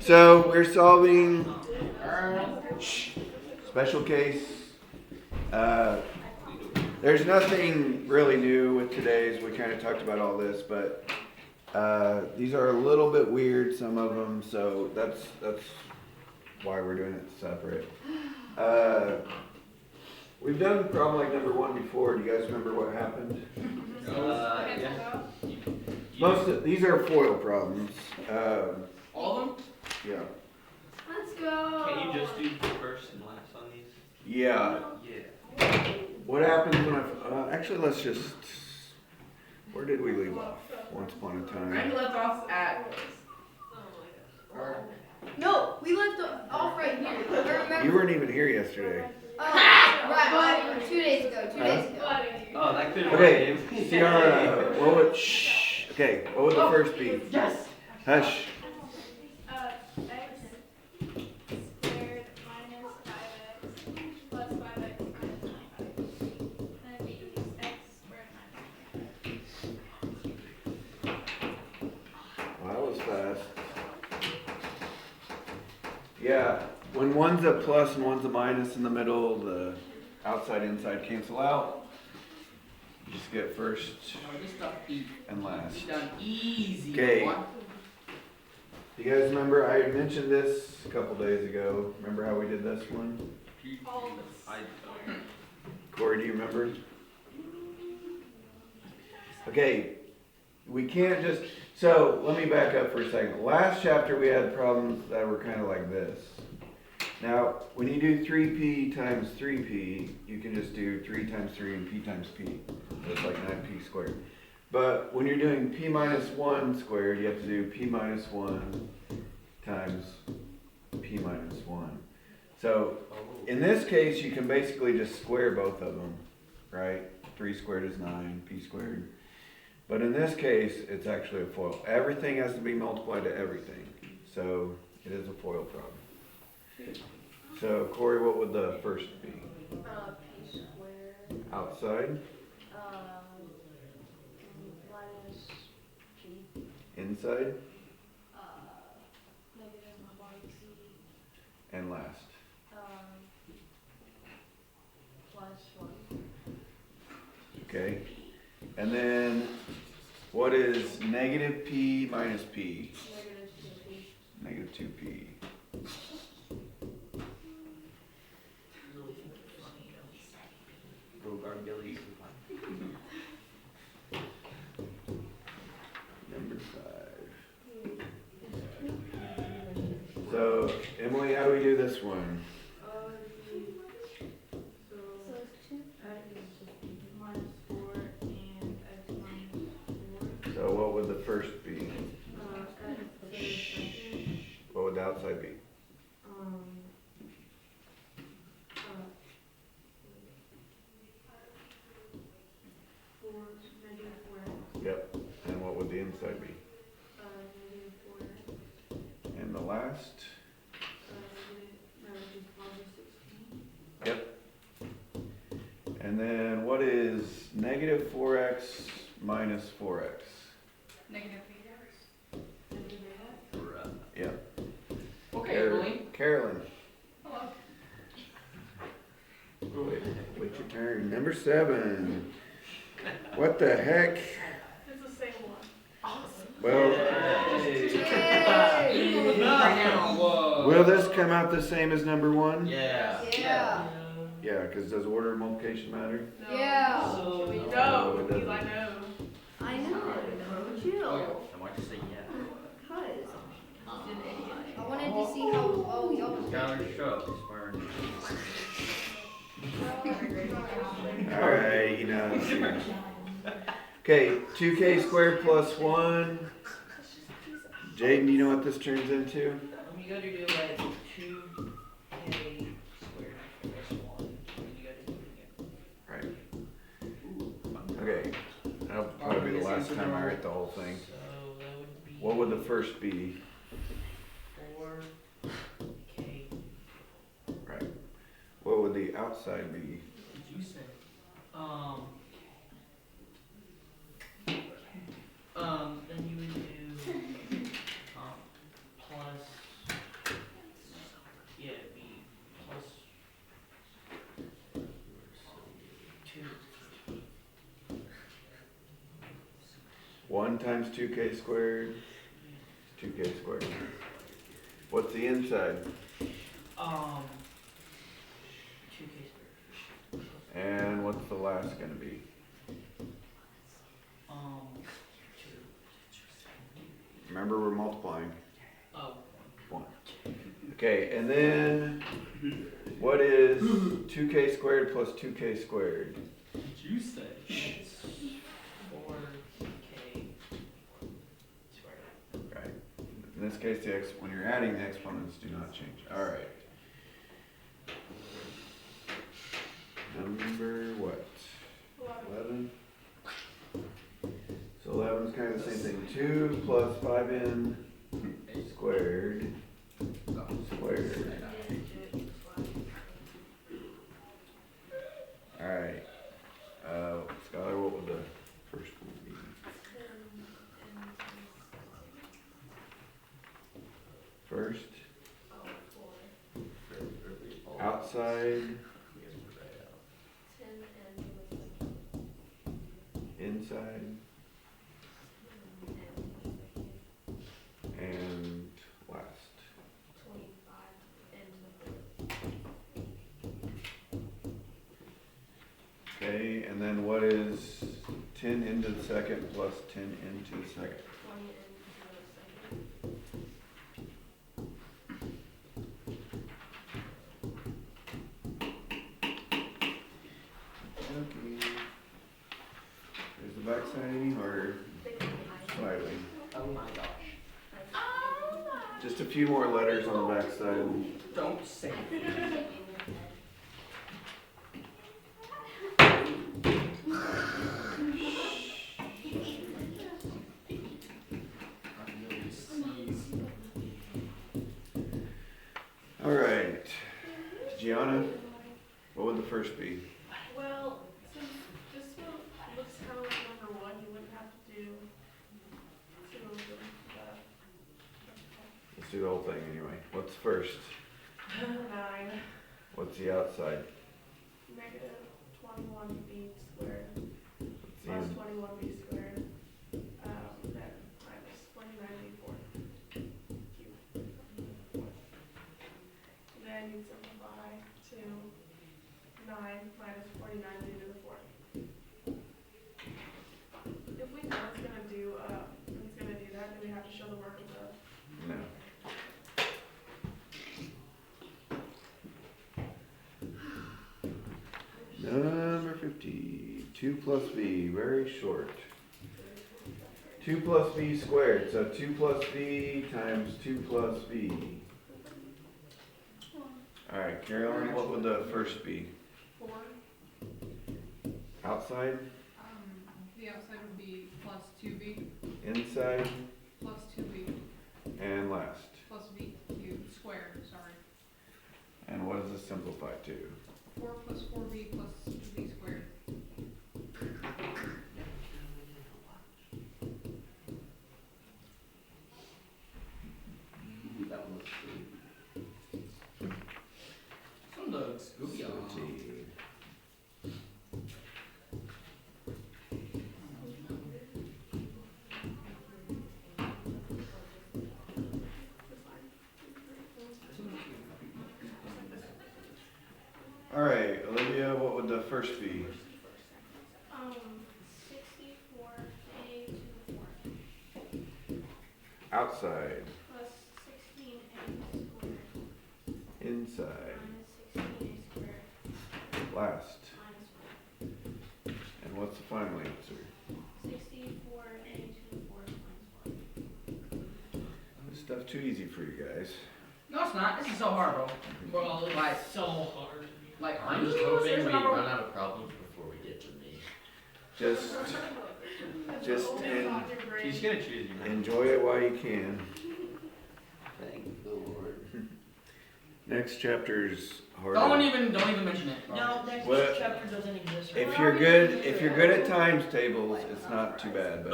So we're solving special case. There's nothing really new with today's. We kind of talked about all this, but these are a little bit weird, some of them. So that's why we're doing it separate. We've done problem like number 1 before. Do you guys remember what happened? Yeah. Most of these are FOIL problems. All of them? Yeah. Let's go. Can you just do first and last on these? Yeah. Yeah. What happens when I actually let's just. Where did we leave off? Once upon a time. Randy left off at. No, we left off right here. I remember. You weren't even here yesterday. Oh, right. 2 days ago. 2 days ago. Oh, that could have Okay. been. See our what would shh. Okay. What would the first be? Yes. Hush. X squared minus 5x plus 5x minus 9. And b is x squared minus 9. Well, that was fast. Yeah. When one's a plus and one's a minus in the middle, the outside inside cancel out. You just get first and last. Done easy. Okay. Boy. You guys remember I mentioned this a couple days ago. Remember how we did this one? All of this. Corey, do you remember? Okay, we can't just, so let me back up for a second. Last chapter we had problems that were kind of like this. Now, when you do 3p times 3p, you can just do 3 times 3 and p times p. It's like 9p squared. But when you're doing p minus 1 squared, you have to do p minus 1 times p minus 1. So, in this case, you can basically just square both of them, right? 3 squared is 9, p squared. But in this case, it's actually a FOIL. Everything has to be multiplied to everything. So, it is a FOIL problem. So, Corey, what would the first be? P squared. Outside, Minus p. inside, Negative yc. and last. Plus 1. Okay. And then, what is negative p minus p? Negative 2p. Negative 2p. Number 5. So, Emily, how do we do this one? So it's 2 minus 4 and x minus 4. So, what would the first be? What would the outside be? Negative 4x. Yep. And what would the inside be? Negative 4x. And the last? Negative positive 16. Yep. And then what is negative 4x minus 4x? Negative 8x. Negative 8x. Yep. Okay, Emily. Carolyn. Hello. Wait your turn. Number 7. What the heck? It's the same one. Well, Whoa. will this come out the same as number 1? Yeah. Yeah. Yeah, because does order of multiplication matter? Yeah. No, it because doesn't. I know. I know. Chill. I want to say yeah. Cuz. I wanted to see how low y'all was Skylar, shut up. Alright, you know. Okay, 2k squared plus 1. Jaden, do you know what this turns into? You gotta do like 2k squared plus 1. You gotta do it again. Right. Okay. That'll probably be the last time I write the whole thing. So that would be. What would the first be? 4k. Right. What would the outside be? What did you say? Then you would do plus 1 times 2k squared is 2k squared. What's the inside? 2k squared. And what's the last gonna be? 2. Remember, we're multiplying. Oh. 1. Okay, and then what is 2k squared plus 2k squared? What'd you say? It's 4k squared. Right. In this case, when you're adding, the exponents do not change. All right. Number what? 11. So 11 is kind of the same thing. 2 plus 5n squared squared. All right. Skylar, what would the first one be? First, outside, inside, and last. Okay, and then what is 10 into the second plus 10 into the second? Okay. Is the backside any harder? Slightly. Oh my gosh. Just a few more letters on the backside. Don't say it. All right. Gianna, what would the first be? Well, since this one looks kind of like number 1, you wouldn't have to do 2 of them. Let's do the whole thing anyway. What's first? 9 What's the outside? negative 21b squared What's the plus in? 21b squared, then minus 49b4 cubed. Then you simplify to 9 minus 49b to the 4th. If we know it's gonna do that, then we have to show the work of the. No. Number 50. 2 plus b, very short. 2 plus b squared, so 2 plus b times 2 plus b. Alright, Carolyn, what would the first be? 4. Outside, The outside would be plus 2b, inside, plus 2b, and last. plus b cubed, squared, sorry. And what does this simplify to? 4 plus 4b plus 2b squared. That one looks good. Some looks goofy. Let's see. Alright, Olivia, what would the first be? 64a to the 4th Outside, plus 16a squared inside, minus 16a squared last. minus 4. And what's the final answer? 64a to the 4th minus 1. This stuff too easy for you guys. No, it's not. This is so hard, bro. Well, Like, so hard. Like, I'm just hoping we run out of problems before we get to me. Just She's gonna choose you. enjoy it while you can. Thank the Lord. Next chapter's harder. don't even mention it. Bro. No, next What? chapter doesn't exist. If you're good at times tables, it's not too bad, but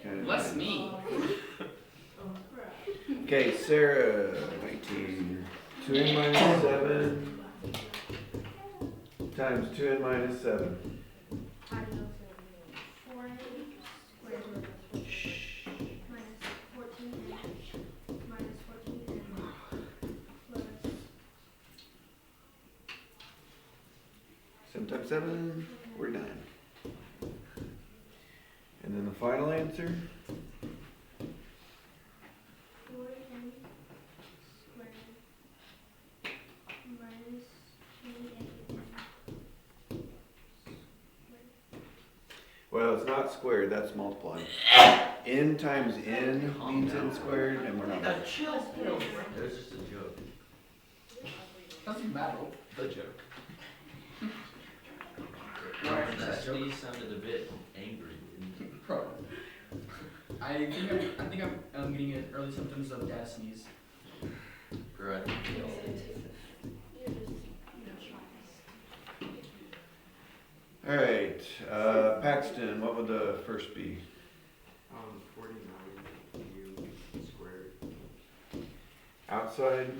kind of. Bless me. Okay, Sarah, 19. 2n minus 7 times 2n minus 7. 4a squared times 7, 49. And then the final answer? 4n squared minus 20n. Well, it's not squared, that's multiplying. N times n means n squared, and we're not. Chill. That was just a joke. Doesn't matter. The joke. Right, That that's joke. sneeze sounded a bit angry. Bro. I think I'm getting early symptoms of dad sneeze. Bro, I think we all Alright, Paxton, what would the first be? 49 u squared. Outside?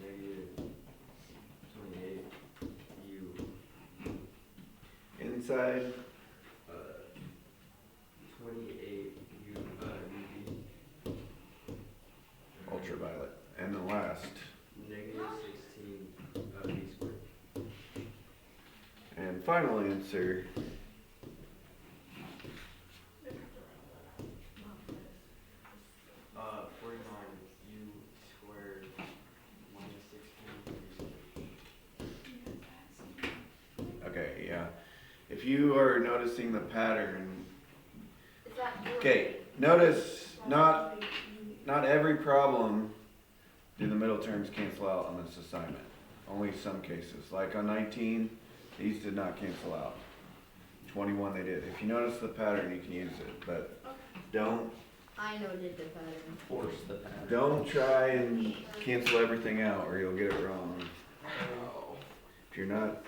Negative 28 u. Inside? 28 u UV. Ultraviolet. And the last? Negative 16 v squared. And final answer? 49 u squared minus 16 v squared. Okay, yeah. If you are noticing the pattern, Is that okay, notice not every problem do the middle terms cancel out on this assignment. Only some cases. Like on 19, these did not cancel out. 21 they did. If you notice the pattern, you can use it, but don't I noted the pattern. Force the pattern. don't try and cancel everything out or you'll get it wrong. If you're not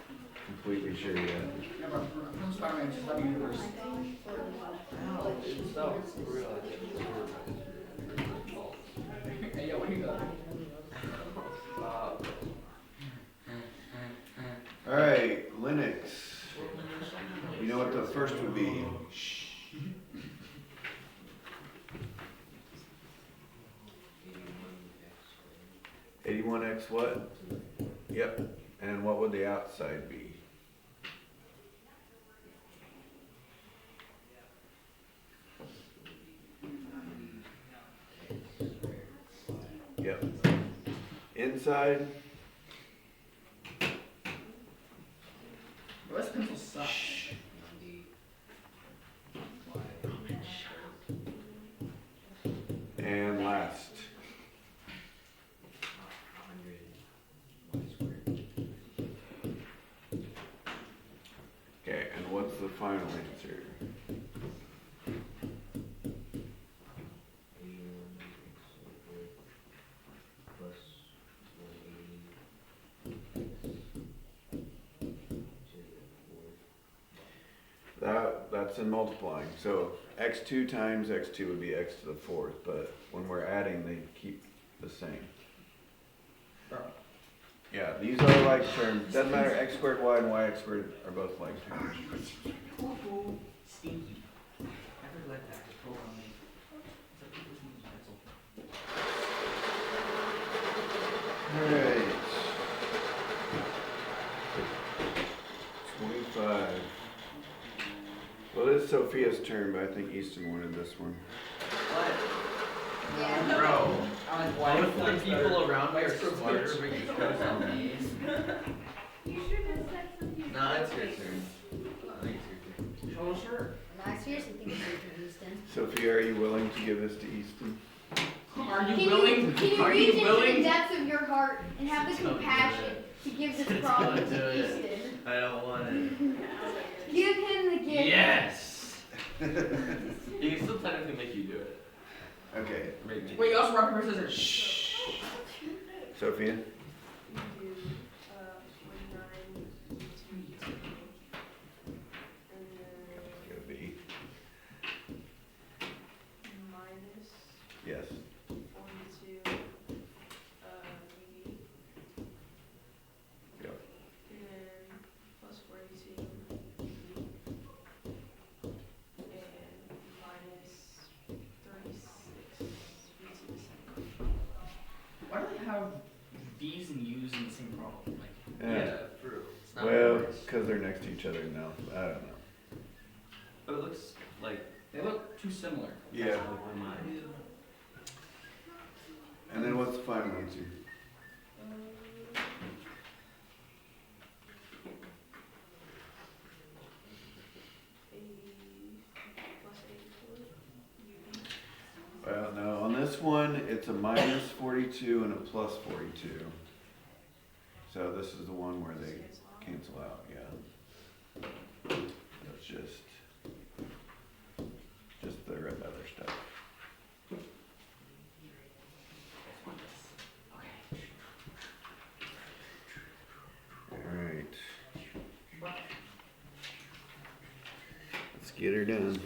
completely sure yet. Yeah, bro, I'm Spider-Man, just let me do this. Stop. Hey, yo, what do you got? Alright, Linux. You know what the first would be? 81x what? Yep. And what would the outside be? Yep. Inside? Bro, this pencil sucks. And last. 100 y squared. Okay, and what's the final answer? 81 x squared plus 180 to the fourth. That's in multiplying. So x2 times x2 would be x to the fourth, but when we're adding, they keep the same. Bro. Yeah, these are like terms. Doesn't matter, x squared y and yx squared are both like terms. Stinky. Never let that program me. It's a people's news pencil. Alright. 25. Well, this is Sophia's turn, but I think Easton wanted this one. Yeah. Bro, I like why both the people around me are smarter, but you chose on me. You should have said something. Nah, it's your turn. I think it's your turn. Oh, sure. No, I seriously think it's your turn, Houston. Sophia, are you willing to give this to Easton? Are you Can willing? Can you Are reach you into willing? the depths of your heart and have the Don't do compassion to give this Don't problem do to it. Easton? I don't want it. Give him the gift. Yes! He can still technically make you do it. Okay. Make me. Wait, you also rock, paper, scissors. Shh. Sophia? You do, 49 and then Gonna be. minus Yes. 42, UV, Yep. and then plus 42, and minus 36, V to the second. Why do they have V's and U's in the same problem? Like, Yeah. True. It's not Well, worse. because they're next to each other now. I don't know. But it looks like They look too similar. Yeah. that's what one mine. And then what's the final answer? Well, no, on this one, it's a minus 42 and a plus 42. So this is the one where they cancel out, yeah. That's just the other stuff. Alright. Let's get her done.